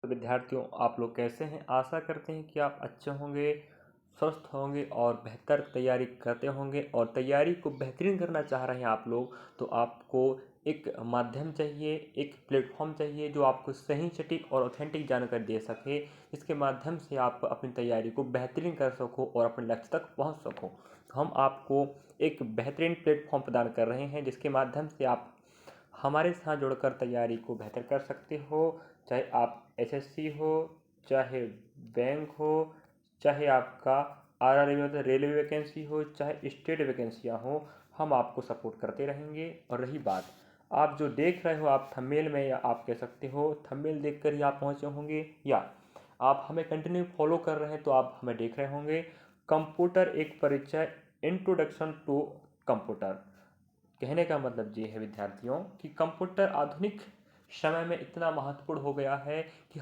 तो विद्यार्थियों, आप लोग कैसे हैं? आशा करते हैं कि आप अच्छे होंगे, स्वस्थ होंगे और बेहतर तैयारी करते होंगे। और तैयारी को बेहतरीन करना चाह रहे हैं आप लोग, तो आपको एक माध्यम चाहिए, एक प्लेटफॉर्म चाहिए जो आपको सही, सटीक और ऑथेंटिक जानकारी दे सके, जिसके माध्यम से आप अपनी तैयारी को बेहतरीन कर सको और अपने लक्ष्य तक पहुंच सको। तो हम आपको एक बेहतरीन प्लेटफॉर्म प्रदान कर रहे हैं, जिसके माध्यम से आप हमारे साथ जुड़कर तैयारी को बेहतर कर सकते हो। चाहे आप एसएससी हो, चाहे बैंक हो, चाहे आपका आरआरबी मतलब रेलवे वैकेंसी हो, चाहे स्टेट वैकेंसियाँ हो, हम आपको सपोर्ट करते रहेंगे। और रही बात आप जो देख रहे हो, आप थंबनेल में, या आप कह सकते हो थंबनेल देखकर ही आप पहुँचे होंगे, या आप हमें कंटिन्यू फॉलो कर रहे हैं तो आप हमें देख रहे होंगे। कंप्यूटर एक परिचय, इंट्रोडक्शन टू कंप्यूटर। कहने का मतलब ये है विद्यार्थियों कि कंप्यूटर आधुनिक समय में इतना महत्वपूर्ण हो गया है कि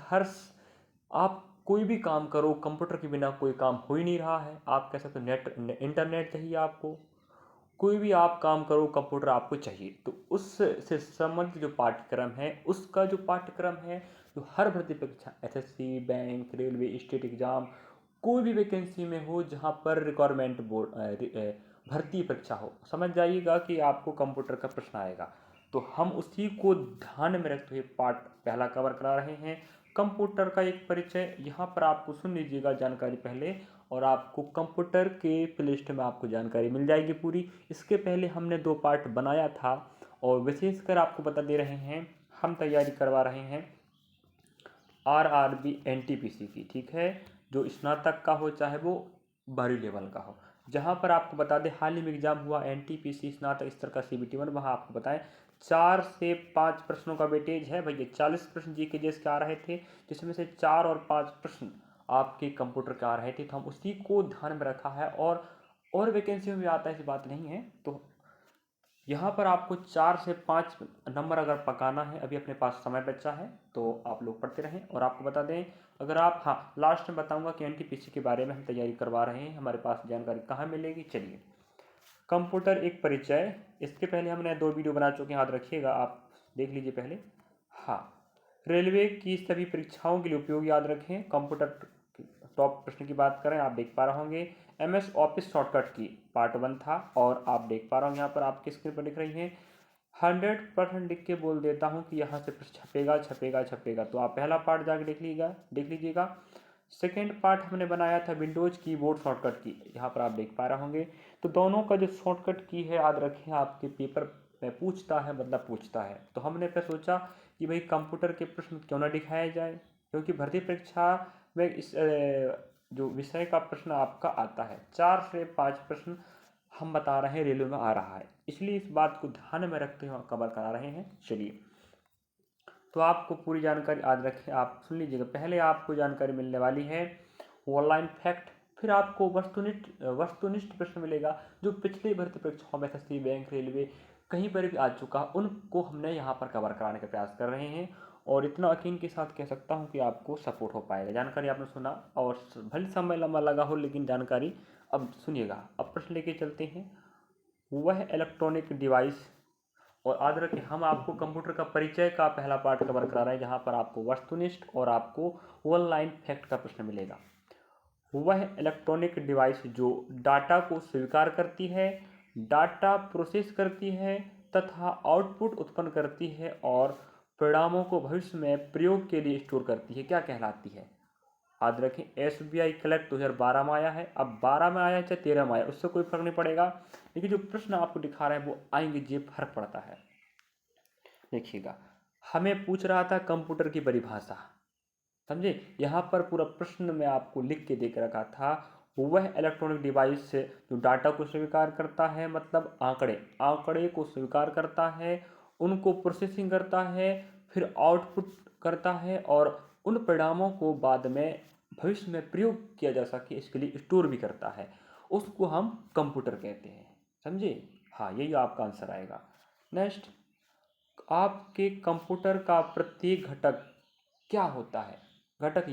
आप कोई भी काम करो, कंप्यूटर के बिना कोई काम हो ही नहीं रहा है। आप कह सकते हो इंटरनेट चाहिए आपको, कोई भी आप काम करो कंप्यूटर आपको चाहिए। तो उससे संबंधित जो पाठ्यक्रम है, उसका जो पाठ्यक्रम है, जो हर भर्ती परीक्षा SSC, bank, railway, state exam, कोई भी वैकेंसी में हो जहाँ पर रिक्वायरमेंट भर्ती परीक्षा हो, समझ जाइएगा कि आपको कंप्यूटर का प्रश्न आएगा। तो हम उसी को ध्यान में रखते हुए पार्ट पहला कवर करा रहे हैं, कंप्यूटर का एक परिचय। यहाँ पर आपको सुन लीजिएगा जानकारी पहले, और आपको कंप्यूटर के प्लेलिस्ट में आपको जानकारी मिल जाएगी पूरी। इसके पहले हमने 2 पार्ट बनाया था, और विशेषकर आपको बता दे रहे हैं, हम तैयारी करवा रहे हैं आरआरबी एनटीपीसी की, ठीक है, जो स्नातक का हो चाहे वो बाहरी लेवल का हो। जहाँ पर आपको बता दें, हाल ही में एग्जाम हुआ एनटीपीसी स्नातक स्तर का सीबीटी 1, वहाँ आपको बताएं 4 से 5 प्रश्नों का वेटेज है भैया। 40 प्रश्न जीके जीएस के आ रहे थे, जिसमें से 4 और 5 प्रश्न आपके कंप्यूटर के आ रहे थे। तो हम उसी को ध्यान में रखा है, और वैकेंसी में भी आता है, ऐसी बात नहीं है। तो यहाँ पर आपको 4 से 5 नंबर अगर पकाना है, अभी अपने पास समय बचा है, तो आप लोग पढ़ते रहें। और आपको बता दें, अगर आप, हाँ, लास्ट में बताऊंगा कि एनटीपीसी के बारे में हम तैयारी करवा रहे हैं, हमारे पास जानकारी कहाँ मिलेगी। चलिए, कंप्यूटर एक परिचय, इसके पहले हमने 2 वीडियो बना चुके हैं, याद रखिएगा, आप देख लीजिए पहले। हाँ, रेलवे की सभी परीक्षाओं के लिए उपयोग, याद रखें। कंप्यूटर टॉप प्रश्न की बात करें, आप देख पा रहे होंगे एमएस ऑफिस शॉर्टकट की पार्ट 1 था, और आप देख पा रहे होंगे यहाँ पर आपकी स्क्रीन पर दिख रही है। 100% लिख के बोल देता हूँ कि यहाँ से प्रश्न छपेगा छपेगा छपेगा, तो आप पहला पार्ट जाके देख लीजिएगा। सेकेंड पार्ट हमने बनाया था विंडोज कीबोर्ड शॉर्टकट की, यहाँ पर आप देख पा रहे होंगे। तो दोनों का जो शॉर्टकट की है, याद रखें, आपके पेपर में पूछता है, मतलब पूछता है। तो हमने फिर सोचा कि भाई कंप्यूटर के प्रश्न क्यों ना दिखाया जाए, क्योंकि भर्ती परीक्षा में इस जो विषय का प्रश्न आपका आता है, 4 से 5 प्रश्न हम बता रहे हैं रेलवे में आ रहा है, इसलिए इस बात को ध्यान में रखते हुए कवर करा रहे हैं। चलिए, तो आपको पूरी जानकारी याद रखें, आप सुन लीजिएगा। पहले आपको जानकारी मिलने वाली है ऑनलाइन फैक्ट, फिर आपको वस्तुनिष्ठ प्रश्न मिलेगा, जो पिछली भर्ती परीक्षाओं में एसएससी, बैंक, रेलवे कहीं पर भी आ चुका, उनको हमने यहाँ पर कवर कराने का प्रयास कर रहे हैं। और इतना यकीन के साथ कह सकता हूँ कि आपको सपोर्ट हो पाएगा। जानकारी आपने सुना, और भले समय लंबा लगा हो, लेकिन जानकारी अब सुनिएगा। अब प्रश्न लेके चलते हैं, वह इलेक्ट्रॉनिक डिवाइस, और याद रखें, हम आपको कंप्यूटर का परिचय का पहला पार्ट कवर करा रहे हैं, जहाँ पर आपको वस्तुनिष्ठ और आपको ऑनलाइन फैक्ट का प्रश्न मिलेगा। वह इलेक्ट्रॉनिक डिवाइस जो डाटा को स्वीकार करती है, डाटा प्रोसेस करती है, तथा आउटपुट उत्पन्न करती है, और परिणामों को भविष्य में प्रयोग के लिए स्टोर करती है, क्या कहलाती है? याद रखें, एसबीआई कलेक्ट 2012 में आया है। अब 12 में आया चाहे 13 में आया, उससे कोई फर्क नहीं पड़ेगा, लेकिन जो प्रश्न आपको दिखा रहे हैं वो आएंगे, ये फर्क पड़ता है। देखिएगा, हमें पूछ रहा था कंप्यूटर की परिभाषा, समझे? यहाँ पर पूरा प्रश्न में आपको लिख के देख रखा था, वह इलेक्ट्रॉनिक डिवाइस से जो डाटा को स्वीकार करता है, मतलब आंकड़े को स्वीकार करता है, उनको प्रोसेसिंग करता है, फिर आउटपुट करता है, और उन परिणामों को बाद में भविष्य में प्रयोग किया जा सके इसके लिए स्टोर भी करता है, उसको हम कंप्यूटर कहते हैं। समझे? हाँ, यही आपका आंसर आएगा। नेक्स्ट, आपके कंप्यूटर का प्रत्येक घटक क्या होता है? घटक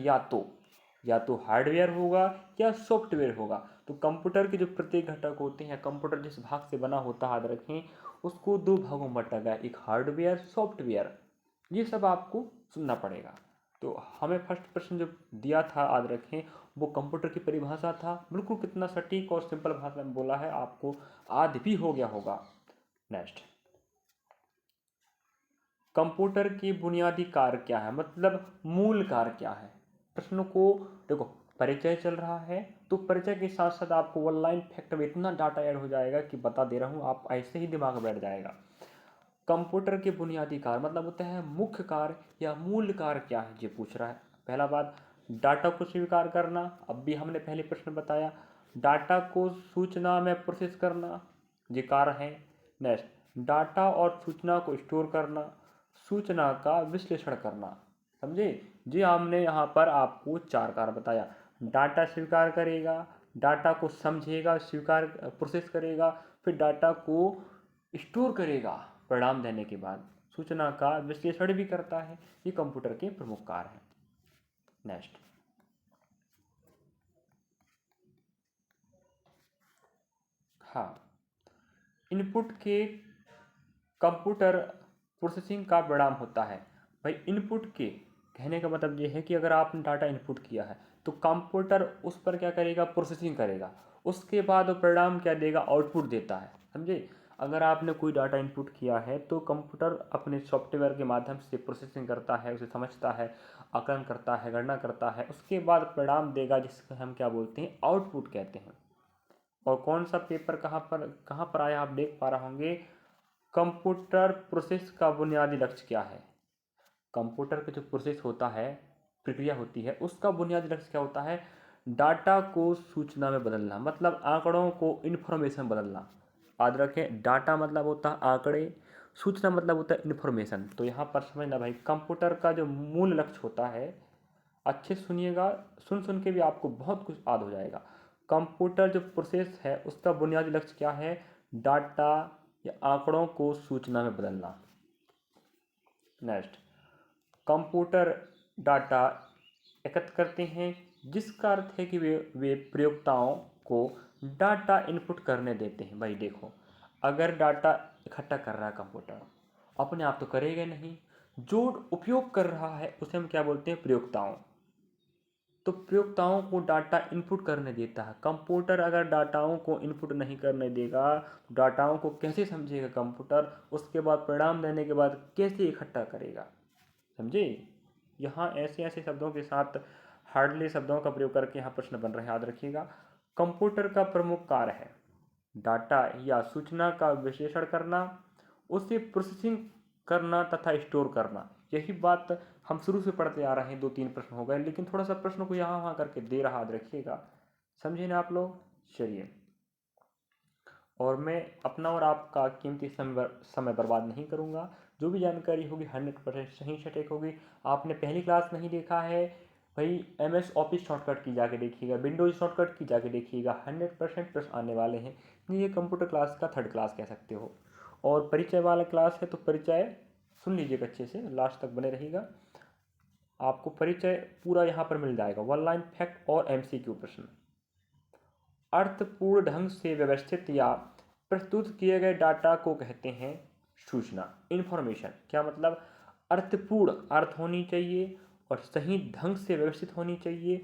या तो हार्डवेयर होगा या सॉफ्टवेयर होगा। तो कंप्यूटर के जो प्रत्येक घटक होते हैं, कंप्यूटर जिस भाग से बना होता है, याद रखें, उसको 2 भागों में बांटा गया, एक हार्डवेयर, सॉफ्टवेयर। ये सब आपको सुनना पड़ेगा। तो हमें फर्स्ट प्रश्न जो दिया था याद रखें, वो कंप्यूटर की परिभाषा था। बिल्कुल कितना सटीक और सिंपल भाषा में बोला है, आपको याद भी हो गया होगा। नेक्स्ट, कंप्यूटर की बुनियादी कार्य क्या है, मतलब मूल कार्य क्या है। प्रश्नों को देखो, परिचय चल रहा है तो परिचय के साथ साथ आपको वन लाइन फैक्ट में इतना डाटा ऐड हो जाएगा कि बता दे रहा हूँ, आप ऐसे ही दिमाग में बैठ जाएगा। कंप्यूटर के बुनियादी कार्य मतलब होता है मुख्य कार्य या मूल कार्य क्या है, ये पूछ रहा है। पहला बात, डाटा को स्वीकार करना, अब भी हमने पहले प्रश्न बताया, डाटा को सूचना में प्रोसेस करना, ये कार्य है। नेक्स्ट, डाटा और सूचना को स्टोर करना, सूचना का विश्लेषण करना। समझे जी, हमने यहाँ पर आपको 4 कार्य बताया। डाटा स्वीकार करेगा, डाटा को समझेगा, स्वीकार प्रोसेस करेगा, फिर डाटा को स्टोर करेगा परिणाम देने के बाद, सूचना का विश्लेषण भी करता है। ये कंप्यूटर के प्रमुख कार्य हैं। नेक्स्ट, हाँ, इनपुट के कंप्यूटर प्रोसेसिंग का परिणाम होता है। भाई इनपुट के कहने का मतलब ये है कि अगर आपने डाटा इनपुट किया है तो कंप्यूटर उस पर क्या करेगा, प्रोसेसिंग करेगा, उसके बाद वो परिणाम क्या देगा, आउटपुट देता है। समझे, अगर आपने कोई डाटा इनपुट किया है तो कंप्यूटर अपने सॉफ्टवेयर के माध्यम से प्रोसेसिंग करता है, उसे समझता है, आकलन करता है, गणना करता है, उसके बाद परिणाम देगा, जिसको हम क्या बोलते हैं, आउटपुट कहते हैं। और कौन सा पेपर कहाँ पर आया आप देख पा रहे होंगे, कंप्यूटर प्रोसेस का बुनियादी लक्ष्य क्या है। कंप्यूटर का जो प्रोसेस होता है, प्रक्रिया होती है, उसका बुनियादी लक्ष्य क्या होता है, डाटा को सूचना में बदलना, मतलब आंकड़ों को इन्फॉर्मेशन बदलना। याद रखें, डाटा मतलब होता है आंकड़े, सूचना मतलब होता है इन्फॉर्मेशन। तो यहाँ पर समझना भाई, कंप्यूटर का जो मूल लक्ष्य होता है, अच्छे सुनिएगा, सुन सुन के भी आपको बहुत कुछ याद हो जाएगा। कंप्यूटर जो प्रोसेस है उसका बुनियादी लक्ष्य क्या है, डाटा या आंकड़ों को सूचना में बदलना। नेक्स्ट, कंप्यूटर डाटा एकत्र करते हैं, जिसका अर्थ है कि वे प्रयोक्ताओं को डाटा इनपुट करने देते हैं। भाई देखो, अगर डाटा इकट्ठा कर रहा है कंप्यूटर, अपने आप तो करेगा नहीं, जो उपयोग कर रहा है उसे हम क्या बोलते हैं, प्रयोक्ताओं। तो प्रयोक्ताओं को डाटा इनपुट करने देता है। कंप्यूटर अगर डाटाओं को इनपुट नहीं करने देगा, डाटाओं को कैसे समझेगा कंप्यूटर, उसके बाद परिणाम देने के बाद कैसे इकट्ठा करेगा। समझे, यहाँ ऐसे ऐसे शब्दों के साथ हार्डली शब्दों का प्रयोग करके यहाँ प्रश्न बन रहे हैं, याद रखिएगा। कंप्यूटर का प्रमुख कार्य है डाटा या सूचना का विश्लेषण करना, उसे प्रोसेसिंग करना तथा स्टोर करना। यही बात हम शुरू से पढ़ते आ रहे हैं, 2-3 प्रश्न हो गए, लेकिन थोड़ा सा प्रश्न को यहाँ वहाँ करके दे रहा, याद रखिएगा। समझे ना आप लोग। चलिए, और मैं अपना और आपका कीमती समय बर्बाद नहीं करूँगा। जो भी जानकारी होगी 100% सही सटीक होगी। आपने पहली क्लास नहीं देखा है भाई, MS ऑफिस शॉर्टकट की जाके देखिएगा, विंडोज शॉर्टकट की जाके देखिएगा, 100% प्रश्न आने वाले हैं। ये कंप्यूटर क्लास का 3rd क्लास कह सकते हो। और परिचय वाला क्लास है तो परिचय सुन लीजिएगा अच्छे से, लास्ट तक बने रहिएगा, आपको परिचय पूरा यहाँ पर मिल जाएगा। वन लाइन फैक्ट और MCQ प्रश्न। अर्थपूर्ण ढंग से व्यवस्थित या प्रस्तुत किए गए डाटा को कहते हैं सूचना, इंफॉर्मेशन। क्या मतलब, अर्थपूर्ण अर्थ होनी चाहिए और सही ढंग से व्यवस्थित होनी चाहिए।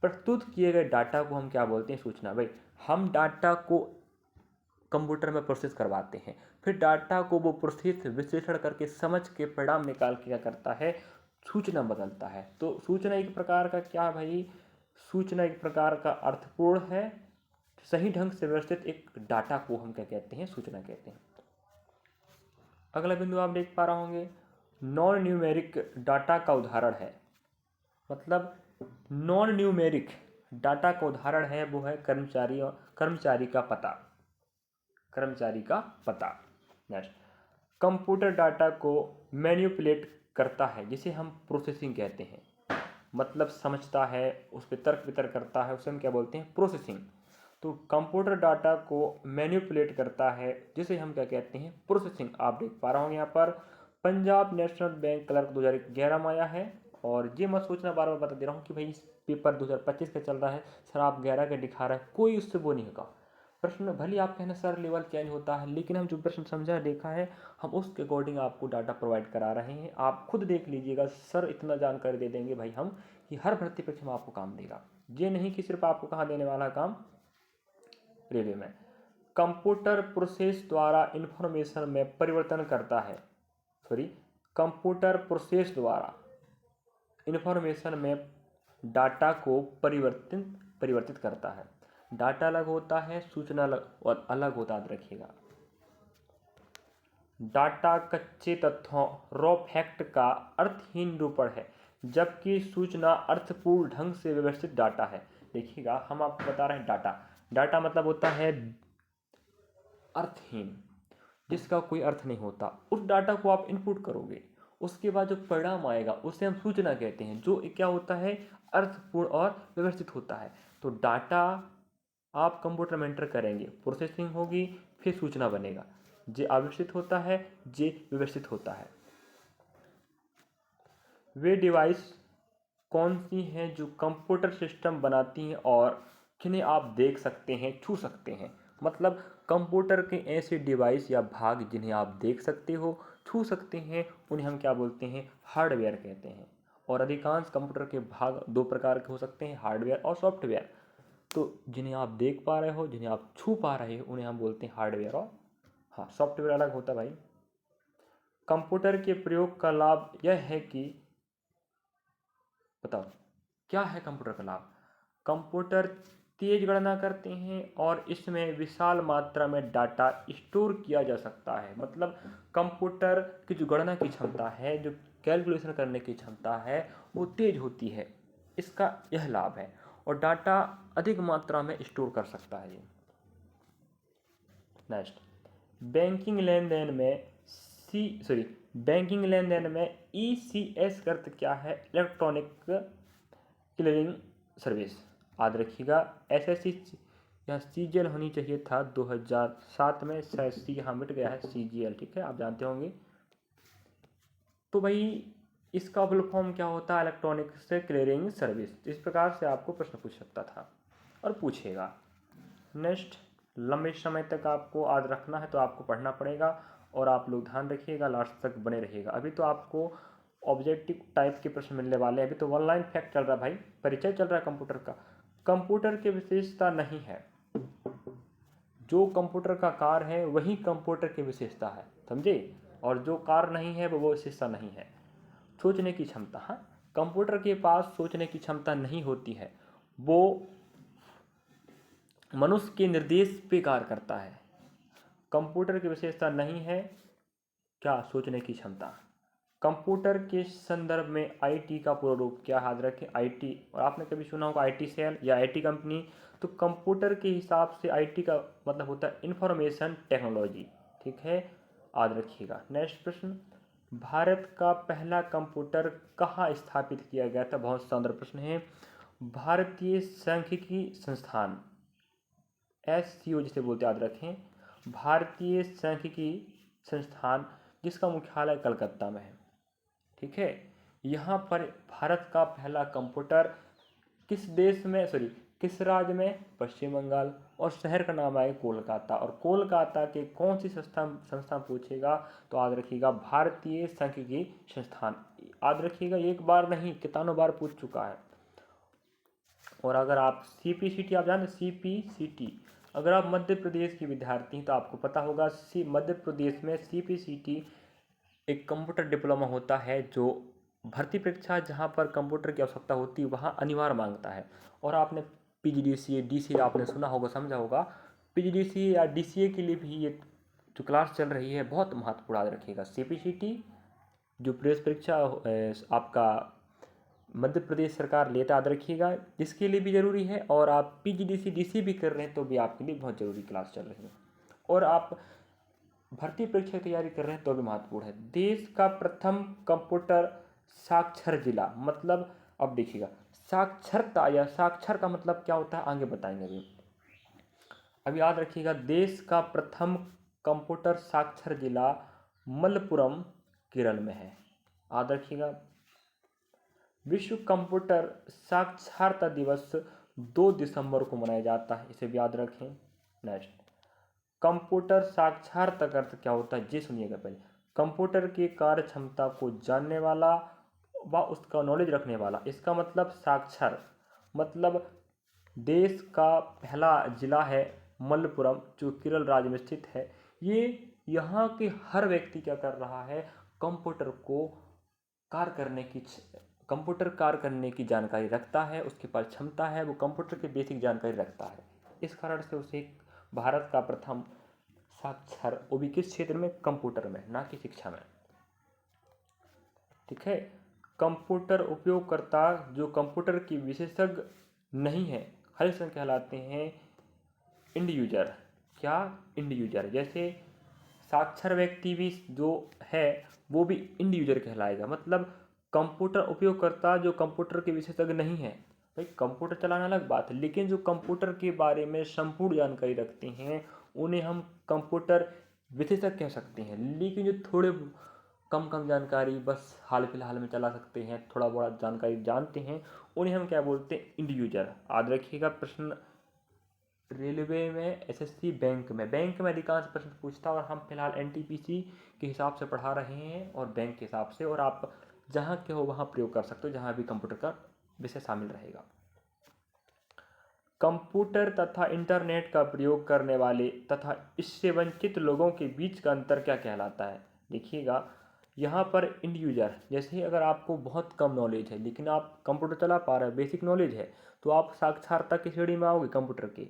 प्रस्तुत किए गए डाटा को हम क्या बोलते हैं, सूचना। भाई हम डाटा को कंप्यूटर में प्रोसेस करवाते हैं, फिर डाटा को वो प्रोसेस विश्लेषण करके समझ के परिणाम निकाल के क्या करता है, सूचना बदलता है। तो सूचना एक प्रकार का क्या है भाई, सूचना एक प्रकार का अर्थपूर्ण है, सही ढंग से व्यवस्थित एक डाटा को हम क्या कहते हैं, सूचना कहते हैं। अगला बिंदु आप देख पा रहे होंगे, नॉन न्यूमेरिक डाटा का उदाहरण है, मतलब नॉन न्यूमेरिक डाटा का उदाहरण है वो है कर्मचारी का पता, कर्मचारी का पता। नेक्स्ट, कंप्यूटर डाटा को मैनिपुलेट करता है, जिसे हम प्रोसेसिंग कहते हैं, मतलब समझता है, उस पर तर्क वितर्क करता है, उसे हम क्या बोलते हैं, प्रोसेसिंग। तो कंप्यूटर डाटा को मैनिपुलेट करता है, जिसे हम क्या कहते हैं, प्रोसेसिंग। आप देख पा रहे होंगे यहाँ पर पंजाब नेशनल बैंक क्लर्क 2011 में आया है। और ये मत सोचना, बार बार बता दे रहा हूँ कि भाई पेपर 2025 का चल रहा है, सर आप 11 का दिखा रहे हैं, कोई उससे वो नहीं होगा। प्रश्न भले आप कहना सर लेवल चेंज होता है, लेकिन हम जो प्रश्न समझा देखा है हम उसके अकॉर्डिंग आपको डाटा प्रोवाइड करा रहे हैं। आप खुद देख लीजिएगा, सर इतना जानकारी दे देंगे भाई हम कि हर भर्ती परीक्षा में आपको काम देगा। ये नहीं कि सिर्फ आपको कहाँ देने वाला काम, रेलवे में। कंप्यूटर प्रोसेस द्वारा इंफॉर्मेशन में परिवर्तन करता है, सॉरी, कंप्यूटर प्रोसेस द्वारा इंफॉर्मेशन में डाटा को परिवर्तित करता है। डाटा अलग होता है, सूचना अलग होता है, रखिएगा। डाटा कच्चे तथ्यों रॉ फैक्ट का अर्थहीन निरूपण है, जबकि सूचना अर्थपूर्ण ढंग से व्यवस्थित डाटा है। देखिएगा, हम आपको बता रहे हैं डाटा मतलब होता है अर्थहीन, जिसका कोई अर्थ नहीं होता। उस डाटा को आप इनपुट करोगे, उसके बाद जो परिणाम आएगा उसे हम सूचना कहते हैं, जो क्या होता है, अर्थपूर्ण और व्यवस्थित होता है। तो डाटा आप कंप्यूटर में एंटर करेंगे, प्रोसेसिंग होगी, फिर सूचना बनेगा। जे अव्यवस्थित होता है, जे व्यवस्थित होता है। वे डिवाइस कौन सी हैं जो कंप्यूटर सिस्टम बनाती हैं और जिन्हें आप देख सकते हैं, छू सकते हैं। मतलब कंप्यूटर के ऐसे डिवाइस या भाग जिन्हें आप देख सकते हो, छू सकते हैं, उन्हें हम क्या बोलते हैं, हार्डवेयर कहते हैं। और अधिकांश कंप्यूटर के भाग दो प्रकार के हो सकते हैं, हार्डवेयर और सॉफ्टवेयर। तो जिन्हें आप देख पा रहे हो, जिन्हें आप छू पा रहे हो, उन्हें हम बोलते हैं हार्डवेयर, और हाँ, सॉफ्टवेयर अलग होता है भाई। कंप्यूटर के प्रयोग का लाभ यह है कि, बताओ क्या है कंप्यूटर का लाभ। कंप्यूटर तेज गणना करते हैं और इसमें विशाल मात्रा में डाटा स्टोर किया जा सकता है। मतलब कंप्यूटर की जो गणना की क्षमता है, जो कैलकुलेशन करने की क्षमता है, वो तेज होती है, इसका यह लाभ है। और डाटा अधिक मात्रा में स्टोर कर सकता है ये। नेक्स्ट, बैंकिंग लेन देन में ECS का अर्थ क्या है, इलेक्ट्रॉनिक क्लियरिंग सर्विस। याद रखिएगा, SSC यहाँ CGL होनी चाहिए था 2007 में, शायद C यहाँ मिट गया है, CGL, ठीक है, आप जानते होंगे। तो भाई इसका फुल फॉर्म क्या होता है, इलेक्ट्रॉनिक से क्लियरिंग सर्विस। इस प्रकार से आपको प्रश्न पूछ सकता था और पूछेगा। नेक्स्ट, लंबे समय तक आपको याद रखना है तो आपको पढ़ना पड़ेगा, और आप लोग ध्यान रखिएगा, लास्ट तक बने रहिएगा। अभी तो आपको ऑब्जेक्टिव टाइप के प्रश्न मिलने वाले हैं। अभी तो ऑनलाइन फैक्ट चल रहा है भाई, परिचय चल रहा है कंप्यूटर का। कंप्यूटर की विशेषता नहीं है, जो कंप्यूटर का कार्य है वही कंप्यूटर की विशेषता है, समझे। और जो कार्य नहीं है वो विशेषता नहीं है। सोचने की क्षमता, हाँ, कंप्यूटर के पास सोचने की क्षमता नहीं होती है, वो मनुष्य के निर्देश पे कार्य करता है। कंप्यूटर की विशेषता नहीं है क्या, सोचने की क्षमता। कंप्यूटर के संदर्भ में IT का पूरा रूप क्या, याद रखें, IT। और आपने कभी सुना होगा IT सेल या IT कंपनी। तो कंप्यूटर के हिसाब से IT का मतलब होता है इंफॉर्मेशन टेक्नोलॉजी, ठीक है, याद रखिएगा। नेक्स्ट प्रश्न, भारत का पहला कंप्यूटर कहाँ स्थापित किया गया था। बहुत शानदार प्रश्न है। भारतीय सांख्यिकी संस्थान, SCO जिसे बोलते, याद रखें, भारतीय सांख्यिकी संस्थान, जिसका मुख्यालय कलकत्ता में है, ठीक है। यहाँ पर भारत का पहला कंप्यूटर किस देश में, सॉरी, किस राज्य में, पश्चिम बंगाल। और शहर का नाम है कोलकाता। और कोलकाता के कौन सी संस्थान पूछेगा तो याद रखिएगा भारतीय सांख्यिकी संस्थान। याद रखिएगा, एक बार नहीं कितनों बार पूछ चुका है। और अगर आप CPCT, आप जानते CPCT, अगर आप मध्य प्रदेश की विद्यार्थी हैं तो आपको पता होगा, मध्य प्रदेश में CPCT एक कंप्यूटर डिप्लोमा होता है, जो भर्ती परीक्षा जहाँ पर कंप्यूटर की आवश्यकता होती है वहाँ अनिवार्य मांगता है। और आपने PGDCA DCA आपने सुना होगा, समझा होगा। PGDCA या DCA के लिए भी ये जो क्लास चल रही है बहुत महत्वपूर्ण, याद रखिएगा। CPCT जो प्रेस परीक्षा आपका मध्य प्रदेश सरकार लेता, याद रखिएगा, जिसके लिए भी ज़रूरी है। और आप PGDCA DCA भी कर रहे हैं तो भी आपके लिए बहुत ज़रूरी क्लास चल रही है। और आप भर्ती परीक्षा की तैयारी कर रहे हैं तो भी महत्वपूर्ण है। देश का प्रथम कंप्यूटर साक्षर जिला, मतलब अब देखिएगा, साक्षरता या साक्षर का मतलब क्या होता है आगे बताएंगे। अभी याद रखिएगा, देश का प्रथम कंप्यूटर साक्षर जिला मलप्पुरम केरल में है, याद रखिएगा। विश्व कंप्यूटर साक्षरता दिवस 2 दिसंबर को मनाया जाता है, इसे भी याद रखें। नेक्स्ट, कंप्यूटर साक्षरता का अर्थ क्या होता है ये सुनिएगा पहले। कंप्यूटर की कार्य क्षमता को जानने वाला व उसका नॉलेज रखने वाला। इसका मतलब साक्षर मतलब देश का पहला जिला है मलप्पुरम जो केरल राज्य में स्थित है। ये यहाँ के हर व्यक्ति क्या कर रहा है, कंप्यूटर को कार्य करने की कंप्यूटर कार्य करने की जानकारी रखता है, उसके पास क्षमता है, वो कंप्यूटर की बेसिक जानकारी रखता है। इस कारण से उसे भारत का प्रथम साक्षर, वो भी किस क्षेत्र में, कंप्यूटर में, ना कि शिक्षा में। ठीक है। कंप्यूटर उपयोगकर्ता जो कंप्यूटर की विशेषज्ञ नहीं है, हर समय कहलाते हैं इंड यूजर। क्या, इंड यूजर। जैसे साक्षर व्यक्ति भी जो है वो भी इंड यूजर कहलाएगा। मतलब कंप्यूटर उपयोगकर्ता जो कंप्यूटर के विशेषज्ञ नहीं है, भाई कंप्यूटर चलाना अलग बात है, लेकिन जो कंप्यूटर के बारे में संपूर्ण जानकारी रखते हैं उन्हें हम कंप्यूटर विशेषज्ञ कह सकते हैं। लेकिन जो थोड़े कम जानकारी बस हाल फिलहाल में चला सकते हैं, थोड़ा बहुत जानकारी जानते हैं, उन्हें हम क्या बोलते हैं, इंड यूजर। याद रखिएगा, प्रश्न रेलवे में, एसएससी, बैंक में अधिकांश प्रश्न पूछता है, और हम फिलहाल एनटीपीसी के हिसाब से पढ़ा रहे हैं और बैंक के हिसाब से, और आप जहाँ के हो वहाँ प्रयोग कर सकते हो जहाँ भी कंप्यूटर का विषय शामिल रहेगा। कंप्यूटर तथा इंटरनेट का प्रयोग करने वाले तथा इससे वंचित लोगों के बीच का अंतर क्या कहलाता है। देखिएगा यहाँ पर इंड यूजर, जैसे अगर आपको बहुत कम नॉलेज है लेकिन आप कंप्यूटर चला पा रहे हैं, बेसिक नॉलेज है, तो आप साक्षरता की श्रेणी में आओगे कंप्यूटर के।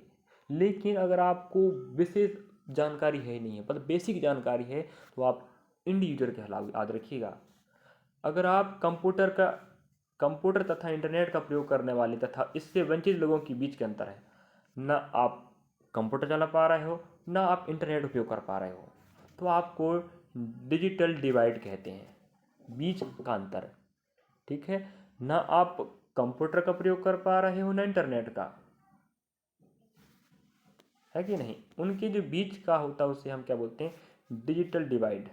लेकिन अगर आपको विशेष जानकारी है नहीं है, मतलब बेसिक जानकारी है, तो आप इंड यूजर कहलाओगे। याद रखिएगा, अगर आप कंप्यूटर तथा इंटरनेट का प्रयोग करने वाले तथा इससे वंचित लोगों के बीच के अंतर है, न आप कंप्यूटर चला पा रहे हो, न आप इंटरनेट उपयोग कर पा रहे हो, तो आपको डिजिटल डिवाइड कहते हैं, बीच का अंतर। ठीक है, न आप कंप्यूटर का प्रयोग कर पा रहे हो न इंटरनेट का, है कि नहीं, उनके जो बीच का होता है उसे हम क्या बोलते हैं, डिजिटल डिवाइड।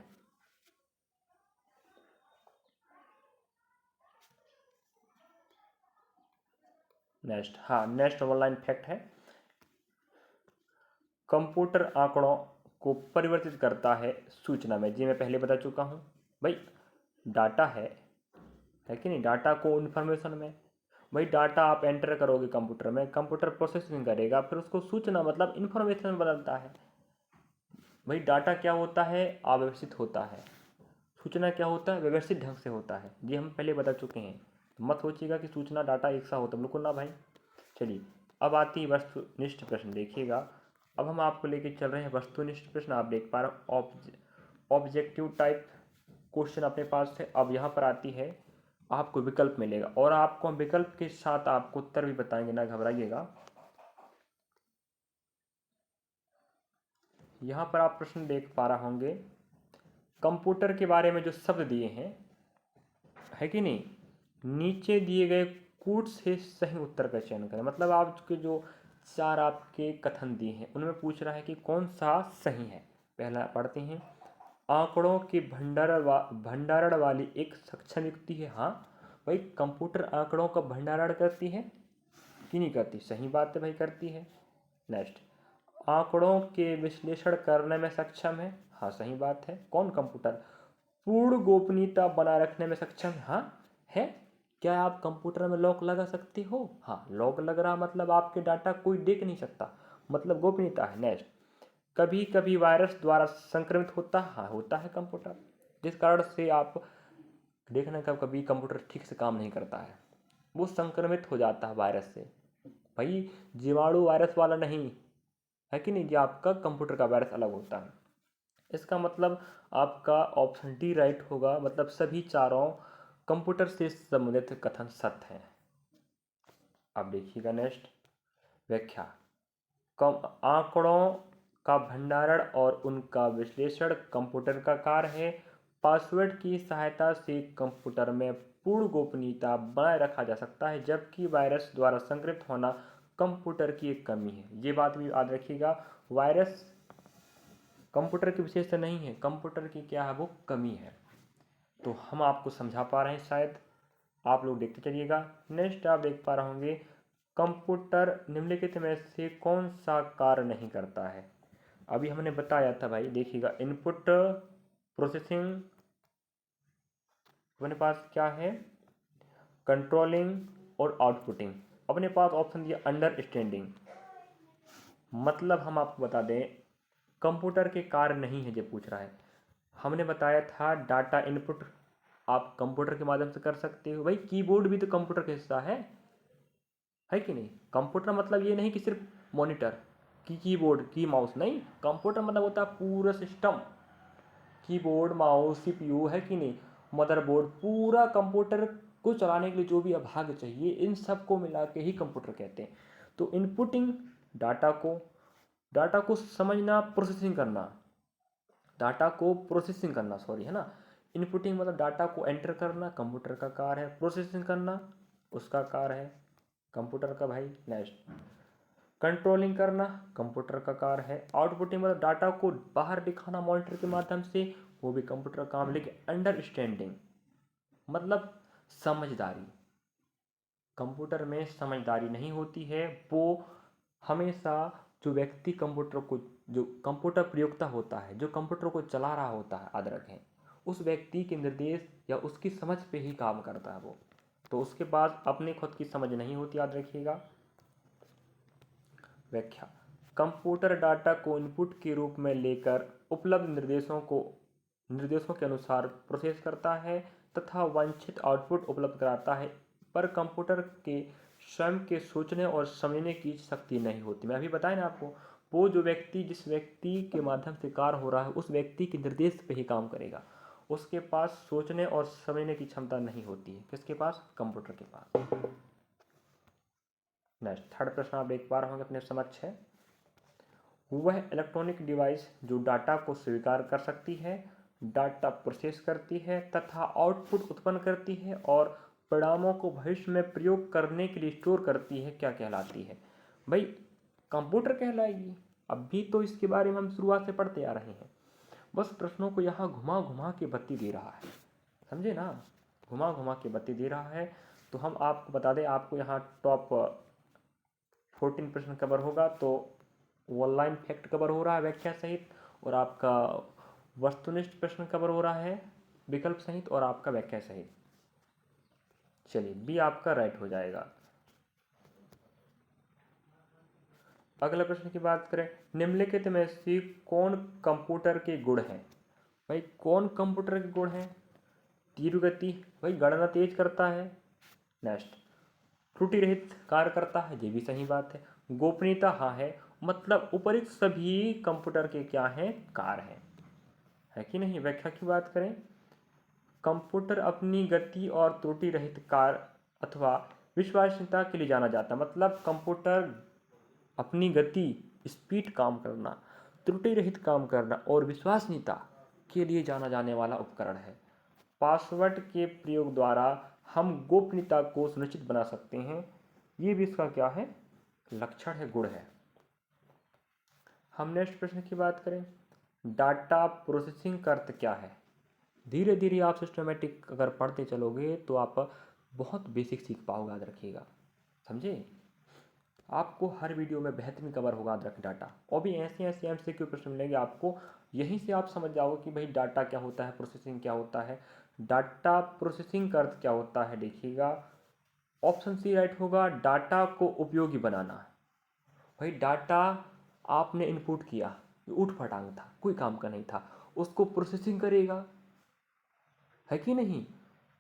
नेक्स्ट, हाँ, नेक्स्ट ऑनलाइन फैक्ट है, कंप्यूटर आंकड़ों को परिवर्तित करता है सूचना में। जी मैं पहले बता चुका हूँ भाई, डाटा है कि नहीं, डाटा को इन्फॉर्मेशन में, भाई डाटा आप एंटर करोगे कंप्यूटर में, कंप्यूटर प्रोसेसिंग करेगा, फिर उसको सूचना मतलब इन्फॉर्मेशन में बदलता है। भाई डाटा क्या होता है, अव्यवस्थित होता है, सूचना क्या होता है, व्यवस्थित ढंग से होता है। ये हम पहले बता चुके हैं, तो मत सोचिएगा कि सूचना डाटा एक सा होता है, बिल्कुल ना भाई। चलिए, अब आती है वस्तुनिष्ठ प्रश्न। देखिएगा, अब हम आपको लेके चल रहे हैं वस्तुनिष्ठ प्रश्न। आप देख पा रहे हो ऑब्जेक्टिव टाइप क्वेश्चन अपने पास है। अब यहाँ पर आती है, आपको विकल्प मिलेगा और आपको हम विकल्प के साथ आपको उत्तर भी बताएंगे, ना घबराइएगा। यहाँ पर आप प्रश्न देख पा रहे होंगे, कंप्यूटर के बारे में जो शब्द दिए हैं, है कि नहीं, नीचे दिए गए कूट से सही उत्तर का चयन करें। मतलब आपके जो चार आपके कथन दिए हैं उनमें पूछ रहा है कि कौन सा सही है। पहला पढ़ते हैं, आंकड़ों के भंडारण वाली एक सक्षम युक्ति है। हाँ भाई, कंप्यूटर आंकड़ों का भंडारण करती है कि नहीं करती, सही बात है भाई, करती है। नेक्स्ट, आंकड़ों के विश्लेषण करने में सक्षम है। हाँ सही बात है। कौन, कंप्यूटर। पूर्ण गोपनीयता बनाए रखने में सक्षम है। हाँ है। क्या आप कंप्यूटर में लॉक लगा सकते हो। हाँ, लॉक लग रहा मतलब आपके डाटा कोई देख नहीं सकता, मतलब गोपनीयता है। नेक्स्ट, कभी कभी वायरस द्वारा संक्रमित होता है। हाँ होता है कंप्यूटर, जिस कारण से आप देखना कभी कंप्यूटर ठीक से काम नहीं करता है, वो संक्रमित हो जाता है वायरस से। भाई जीवाणु वायरस वाला नहीं, है कि नहीं, ये आपका कंप्यूटर का वायरस अलग होता है। इसका मतलब आपका ऑप्शन डी राइट होगा, मतलब सभी चारों कंप्यूटर से संबंधित कथन सत्य हैं। अब देखिएगा नेक्स्ट, व्याख्या। कम आंकड़ों का भंडारण और उनका विश्लेषण कंप्यूटर का कार्य है। पासवर्ड की सहायता से कंप्यूटर में पूर्ण गोपनीयता बनाए रखा जा सकता है, जबकि वायरस द्वारा संक्रमित होना कंप्यूटर की एक कमी है। ये बात भी याद रखिएगा, वायरस कंप्यूटर की विशेषता नहीं है, कंप्यूटर की क्या है, वो कमी है। तो हम आपको समझा पा रहे हैं शायद, आप लोग देखते चलिएगा। नेक्स्ट आप देख पा रहे होंगे, कंप्यूटर निम्नलिखित में से कौन सा कार्य नहीं करता है? अभी हमने बताया था भाई, देखिएगा इनपुट प्रोसेसिंग, अपने पास क्या है कंट्रोलिंग और आउटपुटिंग, अपने पास ऑप्शन दिया अंडरस्टैंडिंग। मतलब हम आपको बता दें कंप्यूटर के कार्य नहीं है जो पूछ रहा है। हमने बताया था डाटा इनपुट आप कंप्यूटर के माध्यम से कर सकते हो। भाई कीबोर्ड भी तो कंप्यूटर का हिस्सा है कि नहीं? कंप्यूटर मतलब ये नहीं कि सिर्फ मॉनिटर की कीबोर्ड की माउस, नहीं, कंप्यूटर मतलब होता है पूरा सिस्टम, कीबोर्ड माउस सीपीयू, है कि नहीं, मदरबोर्ड, पूरा कंप्यूटर को चलाने के लिए जो भी भाग चाहिए इन सब को मिला के ही कंप्यूटर कहते हैं। तो इनपुटिंग डाटा को समझना, प्रोसेसिंग करना, डाटा को प्रोसेसिंग करना, सॉरी, है ना। इनपुटिंग मतलब डाटा को एंटर करना, कंप्यूटर का कार्य है। प्रोसेसिंग करना उसका कार्य है कंप्यूटर का भाई। नेक्स्ट कंट्रोलिंग करना कंप्यूटर का कार्य है। आउटपुटिंग मतलब डाटा को बाहर दिखाना मॉनिटर के माध्यम से, वो भी कंप्यूटर का काम। लेकिन अंडरस्टैंडिंग मतलब समझदारी, कंप्यूटर में समझदारी नहीं होती है। वो हमेशा जो व्यक्ति कंप्यूटर को, जो कंप्यूटर प्रयोक्ता होता है, जो कंप्यूटर को चला रहा होता है, याद रखें, उस व्यक्ति के निर्देश या उसकी समझ पे ही काम करता है वो, तो उसके पास अपनी खुद की समझ नहीं होती, याद रखिएगा। व्याख्या कंप्यूटर डाटा को इनपुट के रूप में लेकर उपलब्ध निर्देशों के अनुसार प्रोसेस करता है तथा वांछित आउटपुट उपलब्ध कराता है, पर कंप्यूटर के स्वयं के सोचने और समझने की शक्ति नहीं होती। मैं अभी बताया ना आपको, वो जो व्यक्ति, जिस व्यक्ति के माध्यम से कार्य हो रहा है, उस व्यक्ति के निर्देश पे ही काम करेगा, उसके पास सोचने और समझने की क्षमता नहीं होती है। किसके पास? कंप्यूटर के पास। नेक्स्ट थर्ड प्रश्न आप एक बार होंगे अपने समक्ष है। वह इलेक्ट्रॉनिक डिवाइस जो डाटा को स्वीकार कर सकती है, डाटा प्रोसेस करती है तथा आउटपुट उत्पन्न करती है और परिणामों को भविष्य में प्रयोग करने के लिए स्टोर करती है, क्या कहलाती है? भाई कंप्यूटर कहलाएगी। अभी तो इसके बारे में हम शुरुआत से पढ़ते आ रहे हैं, बस प्रश्नों को यहाँ घुमा घुमा के बत्ती दे रहा है, समझे ना, घुमा घुमा के बत्ती दे रहा है। तो हम आपको बता दें, आपको यहाँ टॉप 14 प्रश्न कवर होगा, तो ऑनलाइन फैक्ट कवर हो रहा है व्याख्या सहित, और आपका वस्तुनिष्ठ प्रश्न कवर हो रहा है विकल्प सहित, और आपका व्याख्या सहित। चलिए बी आपका राइट हो जाएगा। अगला प्रश्न की बात करें, निम्नलिखित में से कौन कंप्यूटर के गुण हैं? भाई कौन कंप्यूटर के गुण हैं? तीव्र गति, भाई गणना तेज करता है। नेक्स्ट त्रुटि रहित कार्य करता है, ये भी सही बात है। गोपनीयता, हाँ है, मतलब उपरिक्त सभी कंप्यूटर के क्या हैं? कार्य हैं, है कि नहीं? व्याख्या की बात करें, कंप्यूटर अपनी गति और त्रुटि रहित कार्य अथवा विश्वसनीयता के लिए जाना जाता है। मतलब कंप्यूटर अपनी गति, स्पीड काम करना, त्रुटि रहित काम करना और विश्वसनीयता के लिए जाना जाने वाला उपकरण है। पासवर्ड के प्रयोग द्वारा हम गोपनीयता को सुनिश्चित बना सकते हैं, ये भी इसका क्या है? लक्षण है, गुण है। हम नेक्स्ट प्रश्न की बात करें, डाटा प्रोसेसिंग का अर्थ क्या है? धीरे धीरे आप सिस्टमेटिक अगर पढ़ते चलोगे तो आप बहुत बेसिक सीख पाओगे, याद रखिएगा, समझे। आपको हर वीडियो में बेहतरीन कवर होगा, याद रखें डाटा, और भी ऐसे ऐसे एमसीक्यू प्रश्न मिलेंगे आपको, यहीं से आप समझ जाओगे कि भाई डाटा क्या होता है, प्रोसेसिंग क्या होता है। डाटा प्रोसेसिंग का अर्थ क्या होता है, देखिएगा ऑप्शन सी राइट होगा, डाटा को उपयोगी बनाना। भाई डाटा आपने इनपुट किया, ऊट फटांग था, कोई काम का नहीं था, उसको प्रोसेसिंग करेगा, है कि नहीं,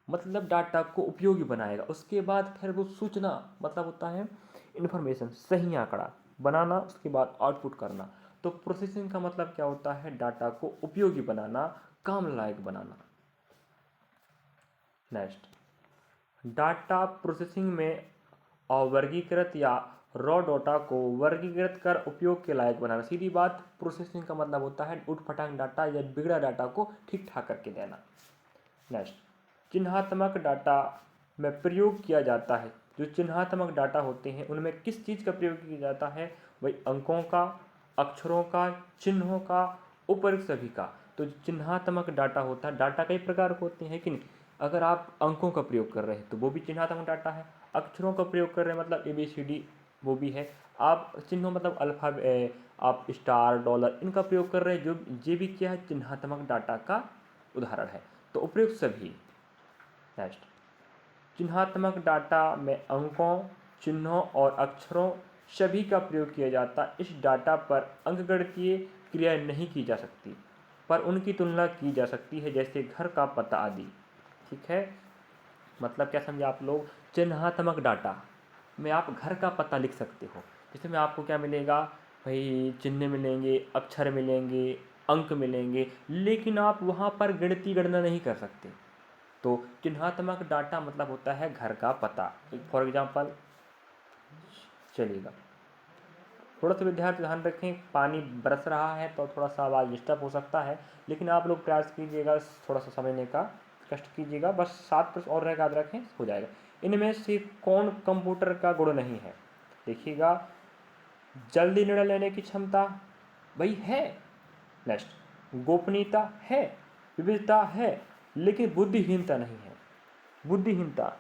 मतलब डाटा को उपयोगी बनाएगा। उसके बाद फिर वो सूचना, मतलब होता है इन्फॉर्मेशन, सही आंकड़ा बनाना, उसके बाद आउटपुट करना। तो प्रोसेसिंग का मतलब क्या होता है? डाटा को उपयोगी बनाना, काम लायक बनाना। नेक्स्ट डाटा प्रोसेसिंग में अवर्गीकृत या रॉ डाटा को वर्गीकृत कर उपयोग के लायक बनाना। सीधी बात, प्रोसेसिंग का मतलब होता है उठपटांग डाटा या बिगड़ा डाटा को ठीक ठाक करके देना। नेक्स्ट चिन्हात्मक डाटा में प्रयोग किया जाता है। जो चिन्हात्मक डाटा होते हैं उनमें किस चीज़ का प्रयोग किया जाता है? वही अंकों का, अक्षरों का, चिन्हों का, उपयुक्त सभी का। तो चिन्हात्मक डाटा होता है, डाटा कई प्रकार के होते हैं कि नहीं। अगर आप अंकों का प्रयोग कर रहे हैं तो वो भी चिन्हात्मक डाटा है, अक्षरों का प्रयोग कर रहे हैं मतलब ABCD वो भी है। आप चिन्हों मतलब अल्फा आप स्टार डॉलर इनका प्रयोग कर रहे हैं, जो ये भी क्या है, चिन्हात्मक डाटा का उदाहरण है। तो उपयुक्त सभी। नेक्स्ट, चिन्हात्मक डाटा में अंकों, चिन्हों और अक्षरों सभी का प्रयोग किया जाता है। इस डाटा पर अंकगणितीय क्रिया नहीं की जा सकती, पर उनकी तुलना की जा सकती है, जैसे घर का पता आदि। ठीक है, मतलब क्या समझे आप लोग, चिन्हात्मक डाटा में आप घर का पता लिख सकते हो। जैसे में आपको क्या मिलेगा भाई, चिन्ह मिलेंगे, अक्षर मिलेंगे, अंक मिलेंगे, लेकिन आप वहाँ पर गणितीय गणना नहीं कर सकते। तो चिन्हात्मक डाटा मतलब होता है घर का पता। फॉर एग्जांपल चलिएगा, थोड़ा सा विद्यार्थी ध्यान रखें, पानी बरस रहा है तो थोड़ा सा आवाज़ डिस्टर्ब हो सकता है, लेकिन आप लोग प्रयास कीजिएगा, थोड़ा सा समझने का कष्ट कीजिएगा। बस 7 प्रश्न और रहेगा, याद रखें, हो जाएगा। इनमें से कौन कंप्यूटर का गुण नहीं है? देखिएगा, जल्दी निर्णय लेने की क्षमता भाई है। नेक्स्ट, गोपनीयता है, विविधता है, लेकिन बुद्धिहीनता नहीं है। बुद्धिहीनता,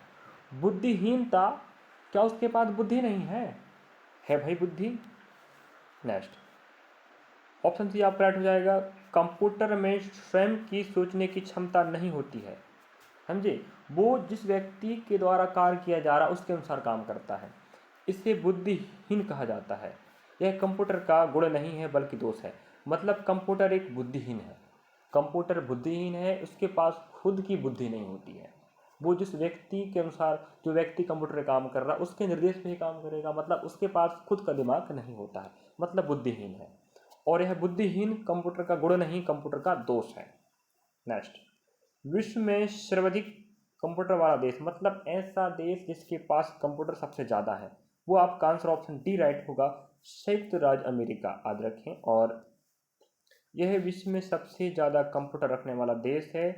बुद्धिहीनता, क्या उसके पास बुद्धि नहीं है भाई बुद्धि। नेक्स्ट, ऑप्शन सी आपका राइट हो जाएगा। कंप्यूटर में स्वयं की सोचने की क्षमता नहीं होती है, समझे, वो जिस व्यक्ति के द्वारा कार्य किया जा रहा है उसके अनुसार काम करता है, इसे बुद्धिहीन कहा जाता है। यह कंप्यूटर का गुण नहीं है बल्कि दोष है। मतलब कंप्यूटर एक बुद्धिहीन है, कंप्यूटर बुद्धिहीन है, उसके पास खुद की बुद्धि नहीं होती है। वो जिस व्यक्ति के अनुसार, जो व्यक्ति कंप्यूटर पे काम कर रहा है उसके निर्देश पे ही काम करेगा, मतलब उसके पास खुद का दिमाग नहीं होता है, मतलब बुद्धिहीन है। और यह बुद्धिहीन कंप्यूटर का गुण नहीं, कंप्यूटर का दोष है। नेक्स्ट, विश्व में सर्वाधिक कंप्यूटर वाला देश, मतलब ऐसा देश जिसके पास कंप्यूटर सबसे ज़्यादा है, वो आपका आंसर ऑप्शन डी राइट होगा, संयुक्त राज्य अमेरिका, याद रखें। और यह विश्व में सबसे ज़्यादा कंप्यूटर रखने वाला देश है।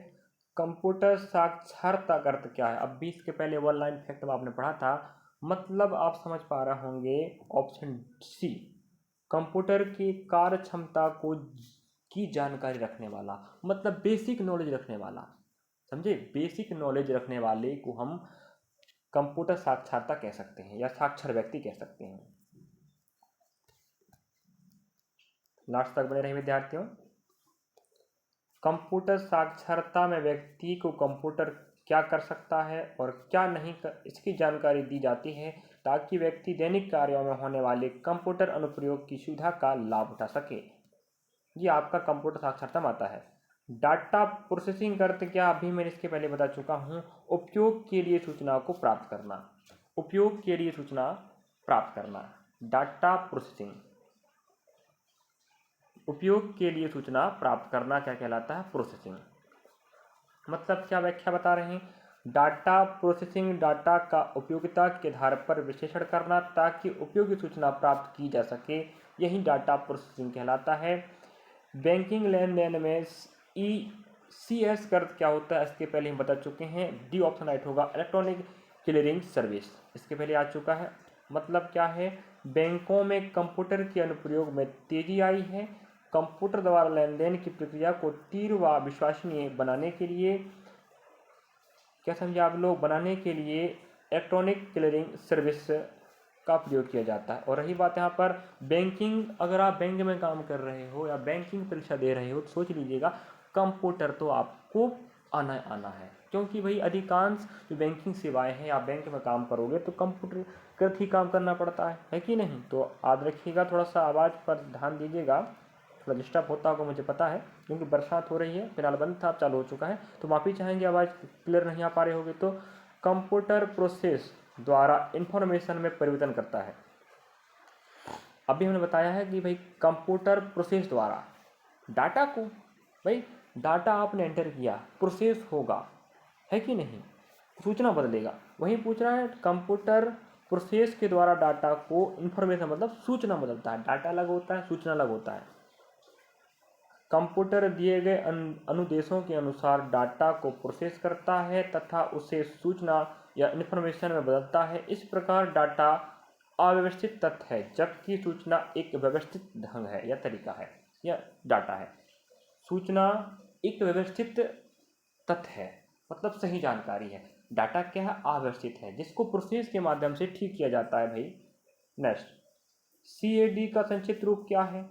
कंप्यूटर साक्षरता का अर्थ क्या है? अब 20 के पहले वन लाइन फैक्ट में आपने पढ़ा था, मतलब आप समझ पा रहे होंगे ऑप्शन सी, कंप्यूटर की कार्य क्षमता को की जानकारी रखने वाला, मतलब बेसिक नॉलेज रखने वाला, समझे, बेसिक नॉलेज रखने वाले को हम कंप्यूटर साक्षरता कह सकते हैं या साक्षर व्यक्ति कह सकते हैं। लास्ट तक बने रहे विद्यार्थियों। कंप्यूटर साक्षरता में व्यक्ति को कंप्यूटर क्या कर सकता है और क्या नहीं कर, इसकी जानकारी दी जाती है, ताकि व्यक्ति दैनिक कार्यों में होने वाले कंप्यूटर अनुप्रयोग की सुविधा का लाभ उठा सके। ये आपका कंप्यूटर साक्षरता में आता है। डाटा प्रोसेसिंग करते क्या, अभी मैंने इसके पहले बता चुका हूँ, उपयोग के लिए सूचना को प्राप्त करना, उपयोग के लिए सूचना प्राप्त करना, डाटा प्रोसेसिंग, उपयोग के लिए सूचना प्राप्त करना क्या कहलाता है? प्रोसेसिंग। मतलब क्या व्याख्या बता रहे हैं, डाटा प्रोसेसिंग, डाटा का उपयोगिता के आधार पर विश्लेषण करना ताकि उपयोगी सूचना प्राप्त की जा सके, यही डाटा प्रोसेसिंग कहलाता है। बैंकिंग लेन देन में ECS का अर्थ क्या होता है, इसके पहले हम बता चुके हैं, डी ऑप्शन राइट होगा, इलेक्ट्रॉनिक क्लियरिंग सर्विस, इसके पहले आ चुका है। मतलब क्या है, बैंकों में कंप्यूटर के अनुप्रयोग में तेजी आई है। कंप्यूटर द्वारा लेन देन की प्रक्रिया को तीव्र व विश्वसनीय बनाने के लिए, क्या समझे आप लोग, बनाने के लिए इलेक्ट्रॉनिक क्लियरिंग सर्विस का प्रयोग किया जाता है। और रही बात यहाँ पर बैंकिंग, अगर आप बैंक में काम कर रहे हो या बैंकिंग परीक्षा दे रहे हो तो सोच लीजिएगा कंप्यूटर तो आपको आना है, क्योंकि भाई अधिकांश जो बैंकिंग सेवाएं हैं, आप बैंक में काम करोगे तो कंप्यूटर कर ही काम करना पड़ता है कि नहीं? तो याद रखिएगा, थोड़ा सा आवाज़ पर ध्यान दीजिएगा, थोड़ा डिस्टर्ब होता होगा मुझे पता है, क्योंकि बरसात हो रही है, फिलहाल बंद था, अब चालू हो चुका है, तो माफ़ी चाहेंगे आवाज़ क्लियर नहीं आ पा रही होगी। तो कंप्यूटर प्रोसेस द्वारा इंफॉर्मेशन में परिवर्तन करता है। अभी हमने बताया है कि भाई कंप्यूटर प्रोसेस द्वारा डाटा को, भाई डाटा आपने एंटर किया, प्रोसेस होगा, है कि नहीं, सूचना बदलेगा, वही पूछ रहा है कंप्यूटर प्रोसेस के द्वारा डाटा को, इंफॉर्मेशन मतलब सूचना बदलता है, डाटा अलग होता है, सूचना अलग होता है। कंप्यूटर दिए गए अनुदेशों के अनुसार डाटा को प्रोसेस करता है तथा उसे सूचना या इन्फॉर्मेशन में बदलता है। इस प्रकार डाटा अव्यवस्थित तथ्य है, जबकि सूचना एक व्यवस्थित ढंग है या तरीका है या डाटा है। सूचना एक व्यवस्थित तथ्य है, मतलब सही जानकारी है, डाटा क्या है, अव्यवस्थित है, जिसको प्रोसेस के माध्यम से ठीक किया जाता है भाई। नेक्स्ट, CAD का संक्षिप्त रूप क्या है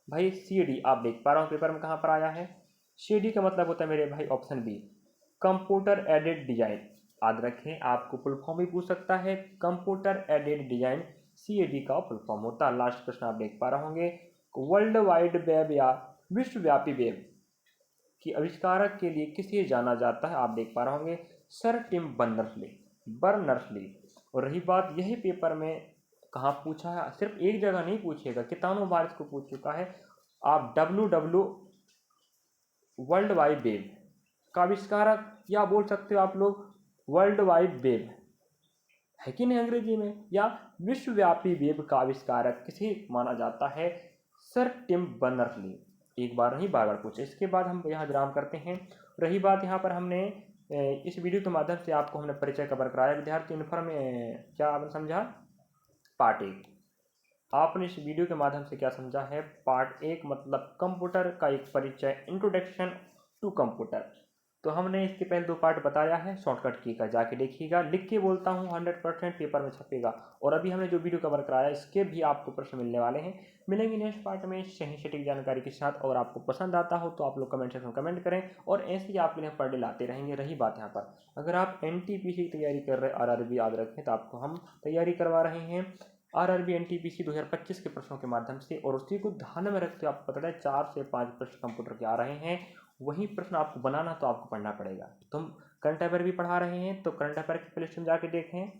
भाई? CAD आप देख पा रहे हो पेपर में कहाँ पर आया है। CAD का मतलब होता है मेरे भाई option B, computer aided design. याद रखें, आपको फुल फॉर्म भी पूछ सकता है, कंप्यूटर एडेड डिजाइन CAD का फुल फॉर्म होता है। लास्ट प्रश्न आप देख पा रहे होंगे, वर्ल्ड वाइड वेब या विश्वव्यापी वेब की आविष्कारक के लिए किसे जाना जाता है? आप देख पा रहे होंगे, सर टिम बर्नर्स-ली। और रही बात, यही पेपर में कहाँ पूछा है, सिर्फ एक जगह नहीं पूछेगा, कितनों बार इसको पूछ चुका है। आप WW वर्ल्ड वाइड वेब का आविष्कारक, या बोल सकते हो आप लोग वर्ल्ड वाइड वेब, है कि नहीं अंग्रेजी में, या विश्वव्यापी वेब का आविष्कारक किसे माना जाता है? Sir Tim Berners Lee. एक बार नहीं, बार बार पूछे। इसके बाद हम यहाँ विराम करते हैं। रही बात, यहाँ पर हमने इस वीडियो के माध्यम से आपको हमने परिचय कवर कराया विद्यार्थी। क्या आपने समझा? पार्ट 1 आपने इस वीडियो के माध्यम से क्या समझा है? पार्ट 1 मतलब कंप्यूटर का एक परिचय, इंट्रोडक्शन टू कंप्यूटर। तो हमने इसके पहले 2 पार्ट बताया है, शॉर्टकट की का जाके देखिएगा, लिख के बोलता हूँ 100% पेपर में छपेगा। और अभी हमने जो वीडियो कवर कराया इसके भी आपको प्रश्न मिलने वाले हैं। मिलेंगे नेक्स्ट पार्ट में सही सटीक जानकारी के साथ। और आपको पसंद आता हो तो आप लोग कमेंट सेक्शन में कमेंट करें, और ऐसे ही आपके लिए पर डे लाते रहेंगे। रही बात यहाँ पर, अगर आप NTPC की तैयारी कर रहे हैं, RRB याद रखें, तो आपको हम तैयारी करवा रहे हैं RRB NTPC 2025 के प्रश्नों के माध्यम से। और उसी को ध्यान में रखते हुए आपको पता है 4 से 5 प्रश्न कंप्यूटर के आ रहे हैं। वही प्रश्न आपको बनाना तो आपको पढ़ना पड़ेगा। तुम करंट अफेयर भी पढ़ा रहे हैं तो करंट अफेयर के प्लेलिस्ट में जाके देखें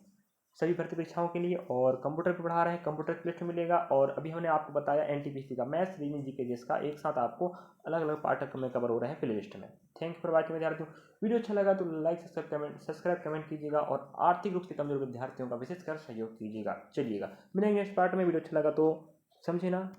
सभी भर्ती परीक्षाओं के लिए, और कंप्यूटर पे पढ़ा रहे हैं कंप्यूटर प्लेलिस्ट में मिलेगा। और अभी हमने आपको बताया NTPC का मैथ्स, रीजनिंग, जीके, जिसका एक साथ आपको अलग अलग पाठ्यक्रम में कवर हो रहे हैं प्लेलिस्ट में। थैंक्स फॉर वॉचिंग विद्यार्थियों। वीडियो अच्छा लगा तो लाइक सब्सक्राइब कमेंट कीजिएगा, और आर्थिक रूप से कमजोर विद्यार्थियों का विशेषकर सहयोग कीजिएगा। चलिएगा, मिलेंगे नेक्स्ट पार्ट में। वीडियो अच्छा लगा तो समझे ना।